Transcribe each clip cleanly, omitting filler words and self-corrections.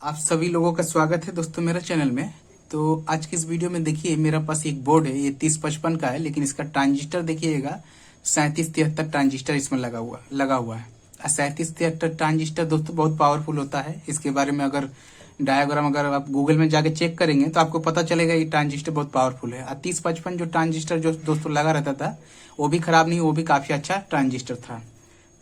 आप सभी लोगों का स्वागत है दोस्तों मेरे चैनल में। तो आज की इस वीडियो में देखिए मेरा पास एक बोर्ड है, ये 3055 का है, लेकिन इसका ट्रांजिस्टर देखिएगा 3773 ट्रांजिस्टर इसमें लगा हुआ है। 3773 ट्रांजिस्टर दोस्तों बहुत पावरफुल होता है। इसके बारे में अगर डायग्राम अगर आप गूगल में जाके चेक करेंगे तो आपको पता चलेगा ये ट्रांजिस्टर बहुत पावरफुल है। 3055 जो ट्रांजिस्टर जो दोस्तों लगा रहता था वो भी खराब नहीं, वो भी काफी अच्छा ट्रांजिस्टर था।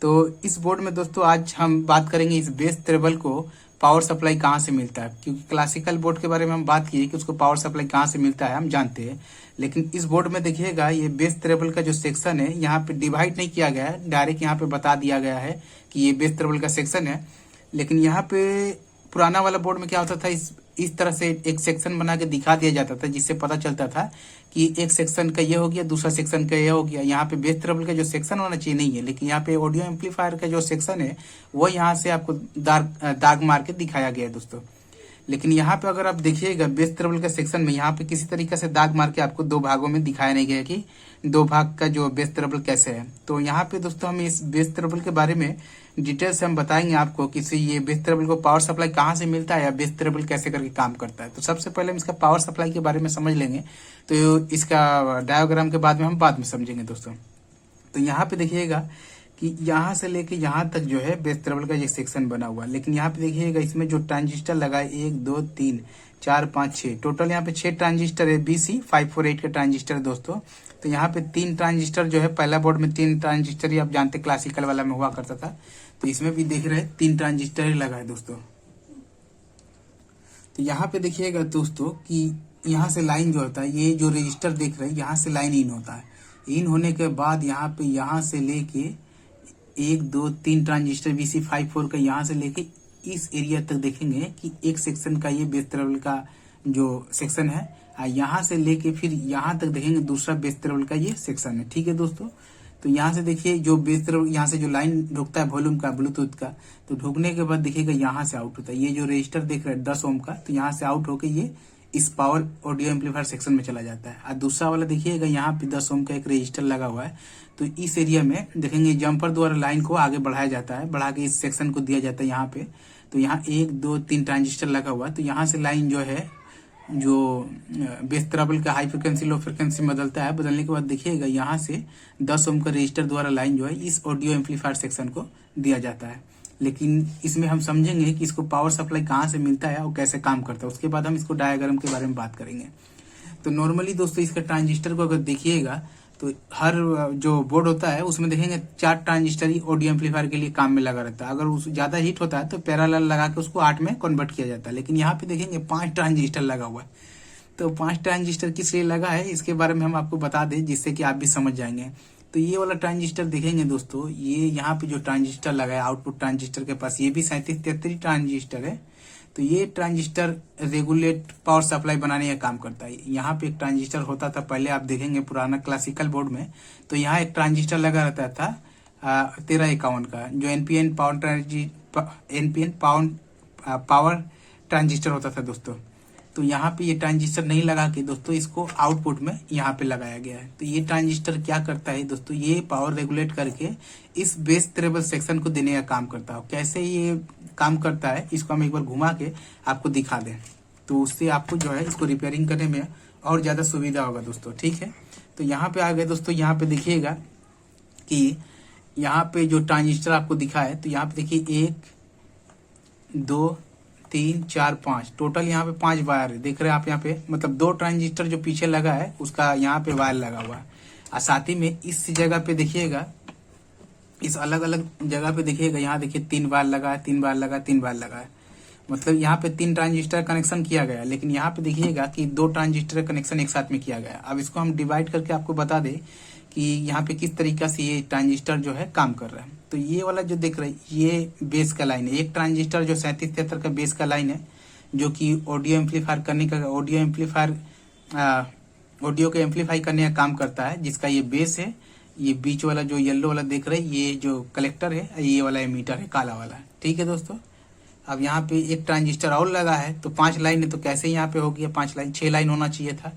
तो इस बोर्ड में दोस्तों आज हम बात करेंगे इस बेस टेबल को पावर सप्लाई कहाँ से मिलता है, क्योंकि क्लासिकल बोर्ड के बारे में हम बात किए कि उसको पावर सप्लाई कहाँ से मिलता है हम जानते हैं, लेकिन इस बोर्ड में देखिएगा ये बेस टेबल का जो सेक्शन है यहाँ पे डिवाइड नहीं किया गया है, डायरेक्ट यहाँ पे बता दिया गया है कि ये बेस टेबल का सेक्शन है। लेकिन यहाँ पे पुराना वाला बोर्ड में क्या होता था, इस तरह से एक सेक्शन बना के दिखा दिया जाता था जिससे पता चलता था कि एक सेक्शन का ये हो गया, दूसरा सेक्शन का ये हो गया। यहाँ पे बेस ट्रबल का जो सेक्शन होना चाहिए नहीं है, लेकिन यहाँ पे ऑडियो एम्पलीफायर का जो सेक्शन है वो यहाँ से आपको दाग मार के दिखाया गया है दोस्तों। लेकिन यहाँ पे अगर आप देखिएगा बेस ट्रबल का सेक्शन में यहाँ पे किसी तरीके से दाग मार के आपको दो भागों में दिखाया नहीं गया कि दो भाग का जो बेस ट्रबल कैसे है। तो यहाँ पे दोस्तों हम इस बेस ट्रबल के बारे में डिटेल से हम बताएंगे आपको कि ये बेस ट्रबल को पावर सप्लाई कहाँ से मिलता है या बेस ट्रबल कैसे करके काम करता है। तो सबसे पहले हम इसका पावर सप्लाई के बारे में समझ लेंगे, तो इसका डायग्राम के बाद में हम बाद में समझेंगे दोस्तों। तो यहाँ पे देखिएगा कि यहाँ से लेके यहाँ तक जो है बेस ट्रबल का ये सेक्शन बना हुआ है। लेकिन यहाँ पे देखिएगा इसमें जो ट्रांजिस्टर लगा है 1 2 3 4 5 6, टोटल यहाँ पे 6 ट्रांजिस्टर है। BC548 का ट्रांजिस्टर है दोस्तों। तो यहाँ पे 3 ट्रांजिस्टर जो है, पहला बोर्ड में 3 ट्रांजिस्टर ही आप जानते क्लासिकल वाला में हुआ करता था, तो इसमें भी देख रहे हैं 3 ट्रांजिस्टर ही लगा है दोस्तों। तो यहाँ पे देखिएगा दोस्तों कि यहाँ से लाइन जो होता है, ये जो रजिस्टर देख रहे हैं यहाँ से लाइन इन होता है। इन होने के बाद यहाँ पे यहाँ से लेके 1 2 3 ट्रांजिस्टर BC54 का यहाँ से लेके इस एरिया तक देखेंगे कि एक सेक्शन का ये बेस ट्रबल का जो सेक्शन है, यहाँ से लेके फिर यहाँ तक देखेंगे दूसरा बेस ट्रबल का ये सेक्शन है। ठीक है दोस्तों। तो यहाँ से देखिए जो बेस ट्रबल यहाँ से जो लाइन ढुकता है वॉल्यूम का ब्लूटूथ का, तो ढुकने के बाद देखिएगा यहाँ से आउट होता है। ये जो रजिस्टर देख रहे हैं 10 ओम का, तो यहाँ से आउट होकर ये इस पावर ऑडियो एम्पलीफायर सेक्शन में चला जाता है। और दूसरा वाला देखिएगा यहाँ पे 10 ओम का एक रजिस्टर लगा हुआ है, तो इस एरिया में देखेंगे जंपर द्वारा लाइन को आगे बढ़ाया जाता है, बढ़ा के इस सेक्शन को दिया जाता है यहाँ पे। तो यहाँ 1 2 3 ट्रांजिस्टर लगा हुआ है, तो यहाँ से लाइन जो है जो बेस ट्रबल का हाई फ्रिक्वेंसी लो फ्रिक्वेंसी में बदलता है, बदलने के बाद देखिएगा यहाँ से 10 ओम का रजिस्टर द्वारा लाइन जो है इस ऑडियो एम्पलीफायर सेक्शन को दिया जाता है। लेकिन इसमें हम समझेंगे कि इसको पावर सप्लाई कहाँ से मिलता है और कैसे काम करता है, उसके बाद हम इसको डायग्राम के बारे में बात करेंगे। तो नॉर्मली दोस्तों इसका ट्रांजिस्टर को अगर देखिएगा तो हर जो बोर्ड होता है उसमें देखेंगे 4 ट्रांजिस्टर ही ऑडियो एम्पलीफायर के लिए काम में लगा रहता है। अगर उस ज्यादा हीट होता है तो पैरेलल लगा के उसको 8 में कन्वर्ट किया जाता है। लेकिन यहाँ पे देखेंगे 5 ट्रांजिस्टर लगा हुआ है। तो 5 ट्रांजिस्टर किस लिए लगा है इसके बारे में हम आपको बता दें, जिससे कि आप भी समझ जाएंगे। तो ये वाला ट्रांजिस्टर देखेंगे दोस्तों, ये यहाँ पे जो ट्रांजिस्टर लगा है आउटपुट ट्रांजिस्टर के पास, ये भी 3773 ट्रांजिस्टर है। तो ये ट्रांजिस्टर रेगुलेट पावर सप्लाई बनाने का काम करता है। यहाँ पे एक ट्रांजिस्टर होता था पहले, आप देखेंगे पुराना क्लासिकल बोर्ड में, तो यहाँ एक ट्रांजिस्टर लगा रहता था 1351 का, जो एनपीएन पावर ट्रांजिस्टर होता था दोस्तों। तो यहाँ पे ये ट्रांजिस्टर नहीं लगा के दोस्तों इसको आउटपुट में यहाँ पे लगाया गया है। तो ये ट्रांजिस्टर क्या करता है दोस्तों, ये पावर रेगुलेट करके इस बेस ट्रबल सेक्शन को देने का काम करता है। कैसे ये काम करता है इसको हम एक बार घुमा के आपको दिखा दें, तो उससे आपको जो है इसको रिपेयरिंग करने में और ज्यादा सुविधा होगा दोस्तों। ठीक है। तो यहाँ पे आ गए दोस्तों, यहाँ पे देखिएगा कि यहाँ पे जो ट्रांजिस्टर आपको दिखा है, तो यहाँ पे देखिए 1 2 3 4 5, टोटल यहाँ पे 5 वायर है। देख रहे हैं आप यहाँ पे, मतलब 2 ट्रांजिस्टर जो पीछे लगा है उसका यहाँ पे वायर लगा हुआ है। और साथ ही में इस जगह पे देखिएगा, इस अलग अलग जगह पे देखिएगा, यहाँ देखिए 3 वायर लगा है, 3 वायर लगा है, 3 वायर लगा है, मतलब यहाँ पे 3 ट्रांजिस्टर कनेक्शन किया गया है। लेकिन यहाँ पे देखिएगा कि 2 ट्रांजिस्टर कनेक्शन एक साथ में किया गया है। अब इसको हम डिवाइड करके आपको बता दें कि यहाँ पे किस तरीका से ये ट्रांजिस्टर जो है काम कर रहा है। तो ये वाला जो देख रहे हैं ये बेस का लाइन है, एक ट्रांजिस्टर जो 3773 का बेस का लाइन है, जो कि ऑडियो एम्पलीफायर करने का ऑडियो को एम्पलीफाई करने का काम करता है, जिसका ये बेस है। ये बीच वाला जो येलो वाला देख रहे हैं ये जो कलेक्टर है, ये वाला एमीटर है काला वाला। ठीक है दोस्तों। अब यहाँ पे एक ट्रांजिस्टर और लगा है, तो 5 लाइन है, तो कैसे यहाँ पे हो गया 5 लाइन, 6 लाइन होना चाहिए था।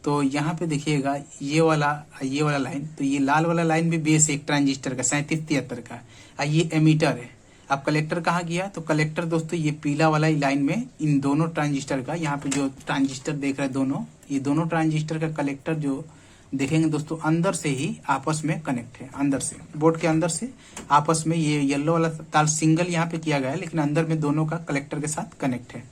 तो यहाँ पे देखिएगा ये वाला लाइन, तो ये लाल वाला लाइन भी बेस एक ट्रांजिस्टर का 3773 का, ये एमीटर है। अब कलेक्टर कहाँ गया, तो कलेक्टर दोस्तों ये पीला वाला लाइन में इन दोनों ट्रांजिस्टर का, यहाँ पे जो ट्रांजिस्टर देख रहे हैं दोनों, ये दोनों ट्रांजिस्टर का कलेक्टर जो देखेंगे दोस्तों अंदर से ही आपस में कनेक्ट है, अंदर से बोर्ड के अंदर से आपस में ये येलो वाला तार सिंगल यहाँ पे किया गया है, लेकिन अंदर में दोनों का कलेक्टर के साथ कनेक्ट है।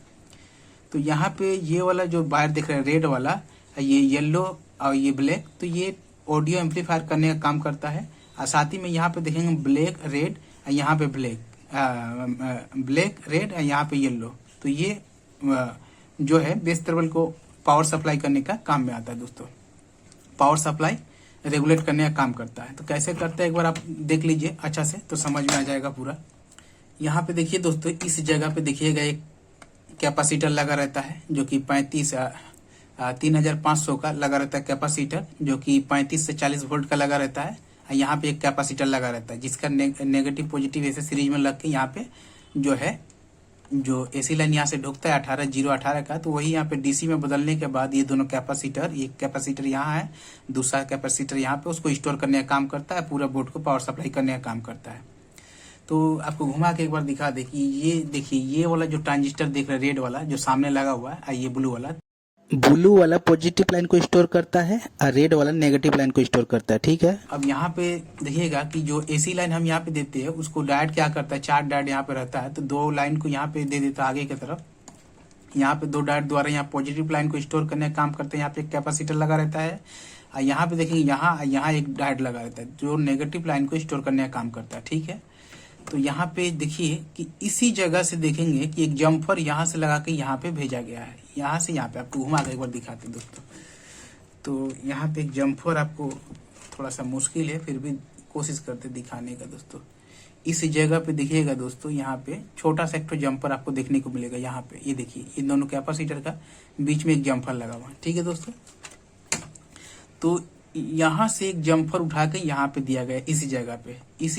तो यहाँ पे ये वाला जो वायर दिख रहा है रेड वाला, ये येलो और ये ब्लैक, तो ये ऑडियो एम्पलीफायर करने का काम करता है। और साथ ही में यहाँ पे देखेंगे ब्लैक रेड, यहाँ पे ब्लैक रेड, यहाँ पे येलो, तो ये जो है बेस ट्रबल को पावर सप्लाई करने का काम में आता है दोस्तों, पावर सप्लाई रेगुलेट करने का काम करता है। तो कैसे करता है एक बार आप देख लीजिए अच्छा से, तो समझ में आ जाएगा पूरा। यहाँ पे देखिए दोस्तों, इस जगह पे देखिएगा एक कैपेसिटर लगा रहता है जो कि 3500 का लगा रहता है कैपेसिटर, जो कि 35 से 40 वोल्ट का लगा रहता है। यहाँ पे एक कैपेसिटर लगा रहता है जिसका नेगेटिव पॉजिटिव ऐसे सीरीज में लग के यहाँ पे जो है जो एसी लाइन यहाँ से ढुकता है 18018 का, तो वही यहाँ पे डीसी में बदलने के बाद ये दोनों कैपेसिटर, एक कैपेसिटर यहाँ है, दूसरा कैपेसिटर यहाँ पे, उसको स्टोर करने का काम करता है, पूरा बोर्ड को पावर सप्लाई करने का काम करता है। तो आपको घुमा के एक बार दिखा दे कि ये देखिए ये वाला जो ट्रांजिस्टर देख रहे हैं रेड वाला जो सामने लगा हुआ है, ये ब्लू वाला पॉजिटिव लाइन को स्टोर करता है और रेड वाला नेगेटिव लाइन को स्टोर करता है, ठीक है। अब यहाँ पे देखिएगा कि जो एसी लाइन हम यहाँ पे देते हैं उसको डायोड क्या करता है, 4 डायोड यहाँ पे रहता है, तो 2 लाइन को यहाँ पे दे देता है आगे की तरफ। यहाँ पे 2 डायोड द्वारा यहाँ पॉजिटिव लाइन को स्टोर करने का काम करते हैं। यहाँ पे एक कैपेसिटर लगा रहता है, यहाँ पे देखेंगे यहाँ एक डायोड लगा रहता है जो नेगेटिव लाइन को स्टोर करने का काम करता है, ठीक है। तो यहाँ पे देखिए कि इसी जगह से देखेंगे कि एक जम्पर यहाँ से लगा के यहाँ पे भेजा गया है, यहाँ से यहाँ पे आपको घुमा के एक बार दिखाते हैं दोस्तों। तो यहाँ पे एक जम्पर आपको थोड़ा सा मुश्किल है, फिर भी कोशिश करते दिखाने का दोस्तों। इस जगह पे देखिएगा दोस्तों, यहाँ पे छोटा सा एक जम्पर आपको देखने को मिलेगा। यहाँ पे ये देखिए इन दोनों कैपेसिटर का बीच में एक जम्पर लगा हुआ है, ठीक है दोस्तों। तो यहाँ से एक जम्पर उठा के यहाँ पे दिया गया, इसी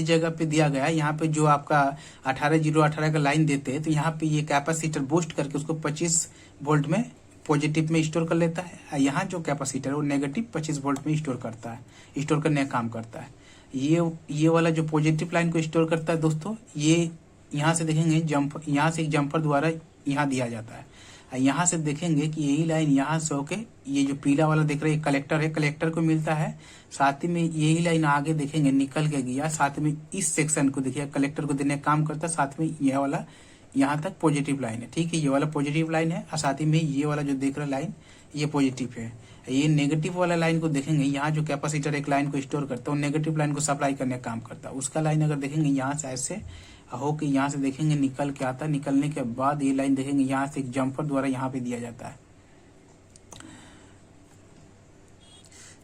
जगह पे दिया गया। यहाँ पे जो आपका 18018 का लाइन देते हैं, तो यहाँ पे ये कैपेसिटर बूस्ट करके उसको 25 वोल्ट में पॉजिटिव में स्टोर कर लेता है। यहाँ जो कैपेसिटर है वो नेगेटिव 25 वोल्ट में स्टोर करता है, स्टोर करने का काम करता है। ये वाला जो पॉजिटिव लाइन को स्टोर करता है दोस्तों, ये यहाँ से देखेंगे जम्पर, यहाँ से एक जम्पर द्वारा यहाँ दिया जाता है। यहाँ से देखेंगे कि यही लाइन यहाँ से होके ये जो पीला वाला देख रहे हैं कलेक्टर है, कलेक्टर को मिलता है। साथ ही में यही लाइन आगे देखेंगे निकल के गया, साथ में इस सेक्शन को देखिए कलेक्टर को देने का काम करता है। साथ में यह वाला यहाँ तक पॉजिटिव लाइन है, ठीक है, ये वाला पॉजिटिव लाइन है। और साथ ही में ये वाला जो देख रहे लाइन ये पॉजिटिव है। ये नेगेटिव वाला लाइन को देखेंगे, यहाँ जो कैपेसिटर एक लाइन को स्टोर करता है, नेगेटिव लाइन को सप्लाई करने का काम करता है। उसका लाइन अगर देखेंगे यहाँ से ऐसे होके यहाँ से देखेंगे निकल के आता है, निकलने के बाद ये लाइन देखेंगे यहाँ से एक जम्पर द्वारा यहाँ पे दिया जाता है।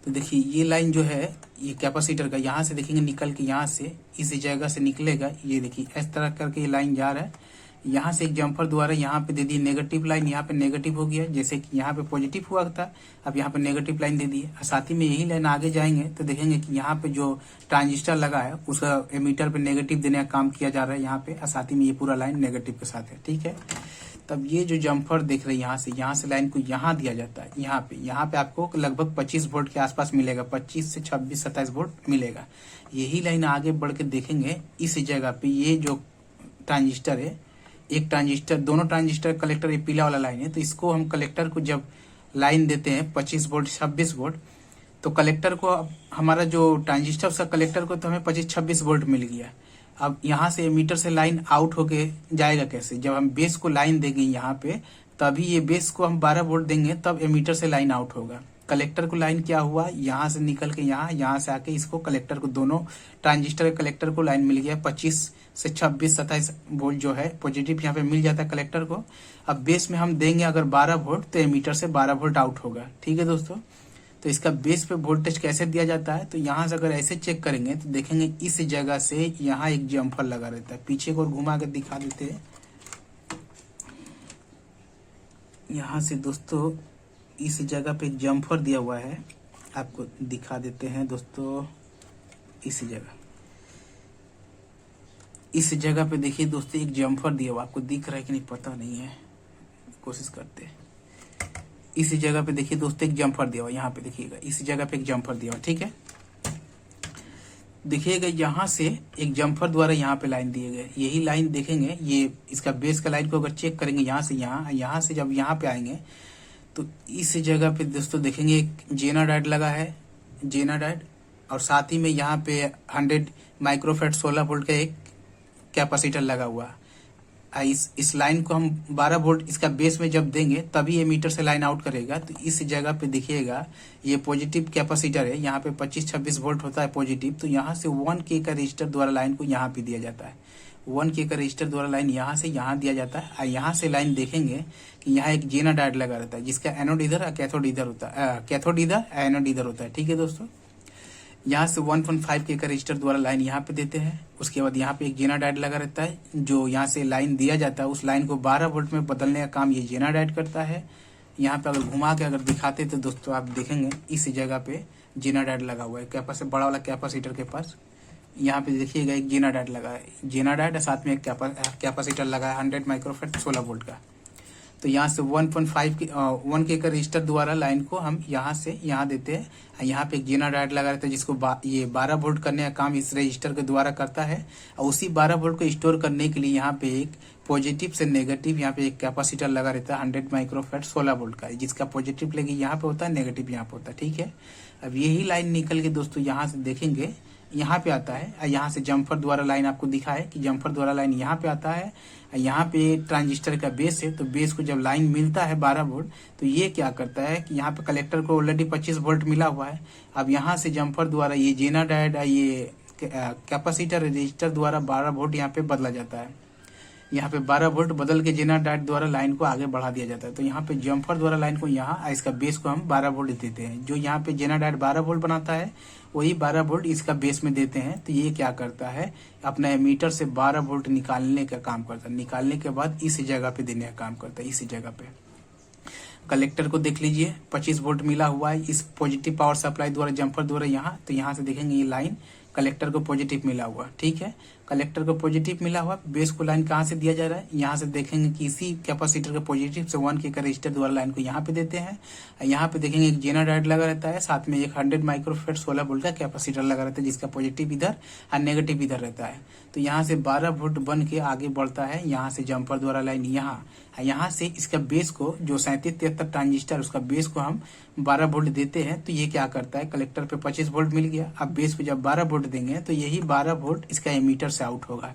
तो देखिए ये लाइन जो है ये कैपेसिटर का यहाँ से देखेंगे निकल के यहाँ से इस जगह से निकलेगा। ये देखिए इस तरह करके ये लाइन जा रहा है, यहाँ से एक जम्पर द्वारा यहाँ पे दे दी नेगेटिव लाइन, यहाँ पे नेगेटिव हो गया, जैसे कि यहाँ पे पॉजिटिव हुआ था, अब यहाँ पे नेगेटिव लाइन दे दी है। साथ ही में यही लाइन आगे जाएंगे तो देखेंगे कि यहाँ पे जो ट्रांजिस्टर लगा है उसका एमीटर पे नेगेटिव देने का काम किया जा रहा है यहाँ पे, और साथ ही में ये पूरा लाइन नेगेटिव के साथ है, ठीक है। तब ये जो जम्पर देख रहे हैं यहाँ से लाइन को यहाँ दिया जाता है, यहाँ पे आपको लगभग 25 वोल्ट के आसपास मिलेगा, 25 से 26-27 वोल्ट मिलेगा। यही लाइन आगे बढ़ के देखेंगे इस जगह पे ये जो ट्रांजिस्टर है, एक ट्रांजिस्टर, दोनों ट्रांजिस्टर कलेक्टर, ये पीला वाला लाइन है, तो इसको हम कलेक्टर को जब लाइन देते हैं 25 वोल्ट 26 वोल्ट, तो कलेक्टर को हमारा जो ट्रांजिस्टर उसका कलेक्टर को तो हमें 25-26 वोल्ट मिल गया। अब यहाँ से मीटर से लाइन आउट होके जाएगा कैसे, जब हम बेस को लाइन देंगे यहाँ पे, तभी ये बेस को हम 12 वोल्ट देंगे तब एमीटर से लाइन आउट होगा। कलेक्टर को लाइन क्या हुआ, यहाँ से निकल के यहाँ से आके इसको कलेक्टर को, दोनों ट्रांजिस्टर कलेक्टर को लाइन मिल गया 25 से 26-27 वोल्ट जो है पॉजिटिव यहाँ पे मिल जाता है कलेक्टर को। अब बेस में हम देंगे अगर 12 वोल्ट तो एमीटर से 12 वोल्ट आउट होगा, ठीक है दोस्तों। तो इसका बेस पे वोल्टेज कैसे दिया जाता है, तो यहाँ से अगर ऐसे चेक करेंगे तो देखेंगे इस जगह से यहाँ एक जम्पर लगा रहता है, पीछे को घुमा के दिखा देते हैं। यहाँ से दोस्तों इस जगह पे जम्पर दिया हुआ है, आपको दिखा देते हैं दोस्तों। इस जगह पे देखिए दोस्तों एक जम्पर दिया हुआ, आपको दिख रहा है कि नहीं पता नहीं है, कोशिश करते हैं। इस जगह पे देखिए दोस्तों एक जम्पर दिया हुआ, यहाँ पे देखिएगा इस जगह पे एक जम्पर दिया हुआ, ठीक है। देखिएगा यहाँ से एक जम्फर द्वारा यहाँ पे लाइन दिए गए, यही लाइन देखेंगे, ये इसका बेस का लाइन को अगर चेक करेंगे यहाँ से यहाँ, यहाँ से जब यहाँ पे आएंगे तो इस जगह पे दोस्तों देखेंगे एक जेना डायोड लगा है, जेना डायोड, और साथ ही में यहाँ पे 100 माइक्रोफेट 16 वोल्ट का एक कैपेसिटर लगा हुआ। इस लाइन को हम 12 वोल्ट इसका बेस में जब देंगे तभी ये मीटर से लाइन आउट करेगा। तो इस जगह पे देखिएगा ये पॉजिटिव कैपेसिटर है, यहाँ पे 25-26 वोल्ट होता है पॉजिटिव। तो यहाँ से 1K का रजिस्टर द्वारा लाइन को यहाँ पे दिया जाता है, 1K का रजिस्टर द्वारा लाइन यहाँ से यहाँ दिया जाता है। और यहाँ से लाइन देखेंगे कि यहाँ एक जेना डायोड लगा रहता है जिसका एनोड इधर और कैथोड इधर होता है, कैथोड इधर एनोड इधर होता है। ठीक है दोस्तों, यहाँ से 1.5K का रजिस्टर द्वारा लाइन यहाँ पे देते हैं। उसके बाद यहाँ पे एक जेना डायोड लगा रहता है, जो यहाँ से लाइन दिया जाता है उस लाइन को 12 वोल्ट में बदलने का काम ये जेना डायोड करता है। यहाँ पे अगर घुमा के अगर दिखाते तो दोस्तों आप देखेंगे इस जगह पे जेना डायोड लगा हुआ है कैपेसिटर, बड़ा वाला कैपेसिटर के पास। यहाँ पे देखिएगा एक जेना डायोड लगा है, जेना डायोड साथ में एक कैपेसिटर लगा है 100 माइक्रोफेट 16 वोल्ट का। तो यहाँ से 1K का रजिस्टर द्वारा लाइन को हम यहाँ से यहाँ देते हैं। यहाँ पे एक जेना डायोड लगा रहता है जिसको ये 12 वोल्ट करने का काम इस रजिस्टर के द्वारा करता है। और उसी 12 वोल्ट को स्टोर करने के लिए यहाँ पे एक पॉजिटिव से नेगेटिव यहाँ पे एक कैपेसिटर लगा रहता है 100 माइक्रोफेट 16 वोल्ट का, जिसका पॉजिटिव लेके यहाँ पे होता है, नेगेटिव यहाँ पे होता है। ठीक है, अब यही लाइन निकल के दोस्तों यहाँ से देखेंगे यहाँ पे आता है। यहाँ से जम्फर द्वारा लाइन आपको दिखा है कि जम्फर द्वारा लाइन यहाँ पे आता है। यहाँ पे ट्रांजिस्टर का बेस है, तो बेस को जब लाइन मिलता है 12 वोल्ट तो ये क्या करता है कि यहाँ पे कलेक्टर को ऑलरेडी 25 वोल्ट मिला हुआ है। अब यहाँ से जम्फर द्वारा ये जेना डायोड ये कैपेसिटर रजिस्टर द्वारा 12 वोल्ट यहाँ पे बदला जाता है। यहाँ पे 12 वोल्ट बदल के जेना डायोड द्वारा लाइन को आगे बढ़ा दिया जाता है। तो यहाँ पे जम्फर द्वारा लाइन को यहाँ इसका बेस को हम 12 वोल्ट देते हैं। जो यहाँ पे जेना डायोड 12 वोल्ट बनाता है वही 12 वोल्ट इसका बेस में देते हैं। तो ये क्या करता है, अपना एमीटर से 12 वोल्ट निकालने का काम करता है, निकालने के बाद इस जगह पे देने का काम करता है। इसी जगह पे कलेक्टर को देख लीजिए 25 वोल्ट मिला हुआ है इस पॉजिटिव पावर सप्लाई द्वारा जम्फर द्वारा यहाँ। तो यहाँ से देखेंगे ये लाइन कलेक्टर को पॉजिटिव मिला हुआ। ठीक है, कलेक्टर को पॉजिटिव मिला हुआ, बेस को लाइन कहाँ से दिया जा रहा है, यहाँ से देखेंगे कि इसी कैपेसिटर के पॉजिटिव से 1K का रजिस्टर द्वारा लाइन को यहाँ पे देते हैं। यहाँ पे देखेंगे एक जेना डायोड लगा रहता है, साथ में एक 100 माइक्रोफेट 16 वोल्ट का कैपेसिटर लगा रहता है जिसका पॉजिटिव इधर और नेगेटिव इधर रहता है। तो यहाँ से 12 वोल्ट बन के आगे बढ़ता है। यहाँ से जम्पर द्वारा लाइन यहाँ से इसका बेस को जो 3773 ट्रांजिस्टर उसका बेस को हम 12 वोल्ट देते हैं। तो ये क्या करता है, कलेक्टर पे 25 वोल्ट मिल गया। अब बेस पे जब 12 वोल्ट देंगे तो यही 12 वोल्ट इसका एमीटर से आउट होगा।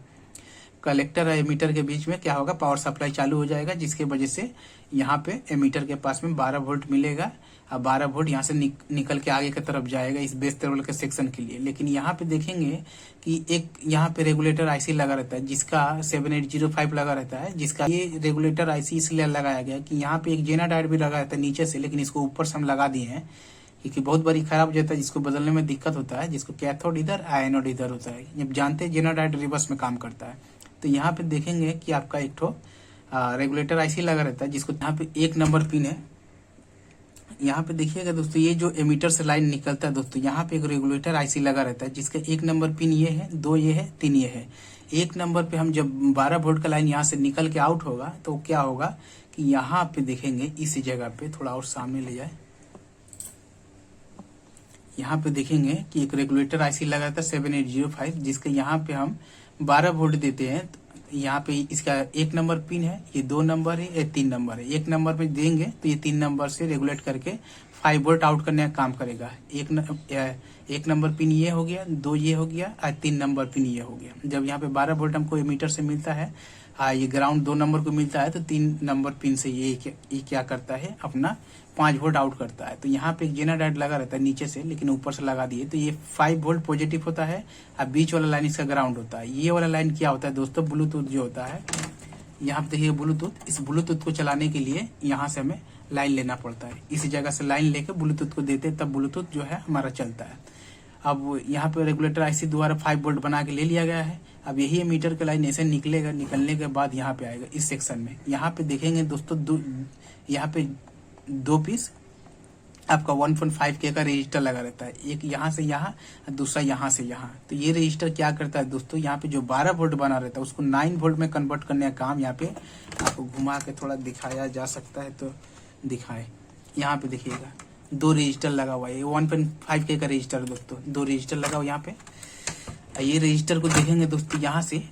कलेक्टर और एमीटर के बीच में क्या होगा, पावर सप्लाई चालू हो जाएगा, जिसके वजह से यहाँ पे एमीटर के पास में 12 वोल्ट मिलेगा। अब 12 वोल्ट यहाँ से निकल के आगे की तरफ जाएगा इस बेस टर्मिनल के सेक्शन के लिए। लेकिन यहाँ पे देखेंगे कि एक यहाँ पे रेगुलेटर आईसी लगा रहता है जिसका 7805 लगा रहता है, जिसका ये रेगुलेटर आईसी इसलिए लगाया गया कि यहाँ पे एक जेना डायोड भी लगा रहता है नीचे से, लेकिन इसको ऊपर से हम लगा दिए हैं क्योंकि बहुत बारी खराब हो जाता है, जिसको बदलने में दिक्कत होता है, जिसको कैथोड इधर एनोड इधर होता है। जब जानते हैं जेना डायोड रिवर्स में काम करता है। तो यहाँ पे देखेंगे कि आपका एक ठो रेगुलेटर आईसी लगा रहता है जिसको यहाँ पे 1 नंबर पिन है। यहाँ पे देखिएगा दोस्तों, ये जो एमीटर से लाइन निकलता है दोस्तों, यहाँ पे एक रेगुलेटर आईसी लगा रहता है जिसका 1 नंबर पिन ये है, 2 ये है, 3 ये है। 1 नंबर पे हम जब 12 वोल्ट का लाइन यहाँ से निकल के आउट होगा तो क्या होगा कि यहाँ पे देखेंगे इस जगह पे थोड़ा और सामने ले जाए, यहाँ पे देखेंगे कि एक रेगुलेटर आईसी लगा था 7805 जिसके यहाँ पे हम 12 वोल्ट देते हैं। यहाँ पे इसका 1 नंबर पिन है, ये 2 नंबर है, ये 3 नंबर है। 1 नंबर पे देंगे तो ये 3 नंबर से रेगुलेट करके 5 वोल्ट आउट करने का काम करेगा। 1 नंबर पिन ये हो गया, 2 ये हो गया और 3 नंबर पिन ये हो गया। जब यहाँ पे 12 वोल्ट हमको एमीटर से मिलता है, ये ग्राउंड 2 नंबर को मिलता है, तो 3 नंबर पिन से ये क्या करता है, अपना 5 वोल्ट आउट करता है। तो यहाँ पे एक जेना डायोड लगा रहता है नीचे से, लेकिन ऊपर से लगा दिए तो ये 5 वोल्ट पॉजिटिव होता है और बीच वाला लाइन इसका ग्राउंड होता है। ये वाला लाइन क्या होता है दोस्तों, ब्लूटूथ जो होता है। यहाँ पे देखिए ब्लूटूथ, इस ब्लूटूथ को चलाने के लिए यहाँ से हमें लाइन लेना पड़ता है। इसी जगह से लाइन लेके ब्लूटूथ को देते तब ब्लूटूथ जो है हमारा चलता है। अब यहाँ पे रेगुलेटर आईसी द्वारा 5 वोल्ट बना के ले लिया गया है। अब यही मीटर का लाइन ऐसे निकलेगा, निकलने के बाद यहाँ पे आएगा इस सेक्शन में। यहाँ पे देखेंगे दोस्तों, यहाँ पे 2 पीस आपका 1.5K का रजिस्टर लगा रहता है, एक यहाँ से यहाँ, दूसरा यहाँ से यहाँ। तो ये रजिस्टर क्या करता है दोस्तों, यहाँ पे जो 12 वोल्ट बना रहता है उसको 9 वोल्ट में कन्वर्ट करने का काम यहाँ पे आपको घुमा के थोड़ा दिखाया जा सकता है, तो दिखाए। यहाँ पे देखिएगा 2 रजिस्टर लगा हुआ है, 1.5K का रजिस्टर दोस्तों, 2 रजिस्टर लगा हुआ यहाँ पे। ये रजिस्टर को देखेंगे दोस्तों, यहाँ से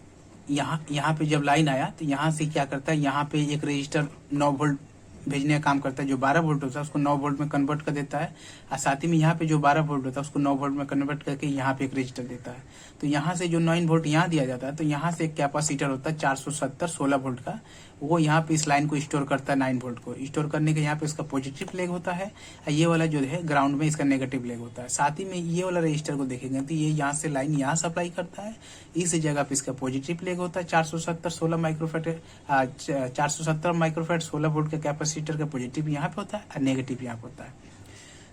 यहाँ पे जब लाइन आया तो यहाँ से क्या करता है, यहाँ पे एक रजिस्टर 9 वोल्ट भेजने का काम करता है। जो 12 वोल्ट होता है उसको 9 वोल्ट में कन्वर्ट कर देता है, और साथ ही में यहाँ पे जो 12 वोल्ट होता है उसको 9 वोल्ट में कन्वर्ट करके यहाँ पे एक रजिस्टर देता है। तो यहाँ से जो 9 वोल्ट यहाँ दिया जाता है, तो यहाँ से एक कैपेसिटर होता है 470 16 वोल्ट का, वो यहाँ पे इस लाइन को स्टोर करता है। 9 वोल्ट को स्टोर करने के यहाँ पे इसका पॉजिटिव लेग होता है, और ये वाला जो है ग्राउंड में इसका नेगेटिव लेग होता है। साथ ही में ये वाला रजिस्टर को देखेंगे तो ये यहाँ से लाइन यहाँ सप्लाई करता है, इस जगह पे इसका पॉजिटिव लेग होता है 470 16 माइक्रोफेट 470 माइक्रोफेट 16 वोल्ट का कैपेसिटर का पॉजिटिव यहाँ पे होता है और नेगेटिव यहाँ पे होता है।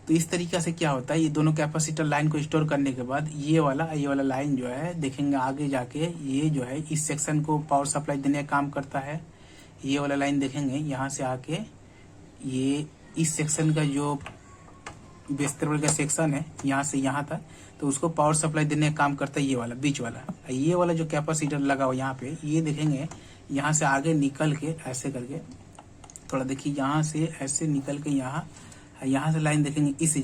तो इस तरीके से क्या होता है, ये दोनों कैपेसिटर लाइन को स्टोर करने के बाद ये वाला लाइन जो है देखेंगे आगे जाके, ये जो है इस सेक्शन को पावर सप्लाई देने का काम करता है। ये वाला लाइन देखेंगे यहाँ से आके ये इस सेक्शन का जो बेस टर्मिनल का सेक्शन है यहाँ से यहाँ तक, तो उसको पावर सप्लाई देने का काम करता है ये वाला बीच वाला। ये वाला जो कैपेसिटर लगा हुआ यहाँ पे, ये देखेंगे यहाँ से आगे निकल के ऐसे करके, थोड़ा देखिए यहाँ से ऐसे निकल के यहाँ से लाइन देखेंगे इसी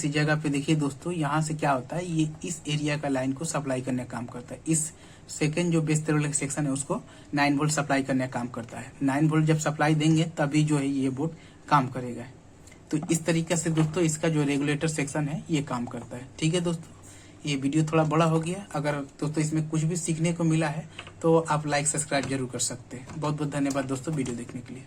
जगह पे देखिए दोस्तों, यहाँ से क्या होता है, ये इस एरिया का लाइन को सप्लाई करने का काम करता है। इस सेकंड जो बेस टर्मिनल सेक्शन है उसको 9 वोल्ट सप्लाई करने का काम करता है। 9 वोल्ट जब सप्लाई देंगे तभी जो है ये बोर्ड काम करेगा। तो इस तरीके से दोस्तों इसका जो रेगुलेटर सेक्शन है ये काम करता है। ठीक है दोस्तों, ये वीडियो थोड़ा बड़ा हो गया। अगर दोस्तों इसमें कुछ भी सीखने को मिला है तो आप लाइक सब्सक्राइब जरूर कर सकते हैं। बहुत बहुत धन्यवाद दोस्तों वीडियो देखने के लिए।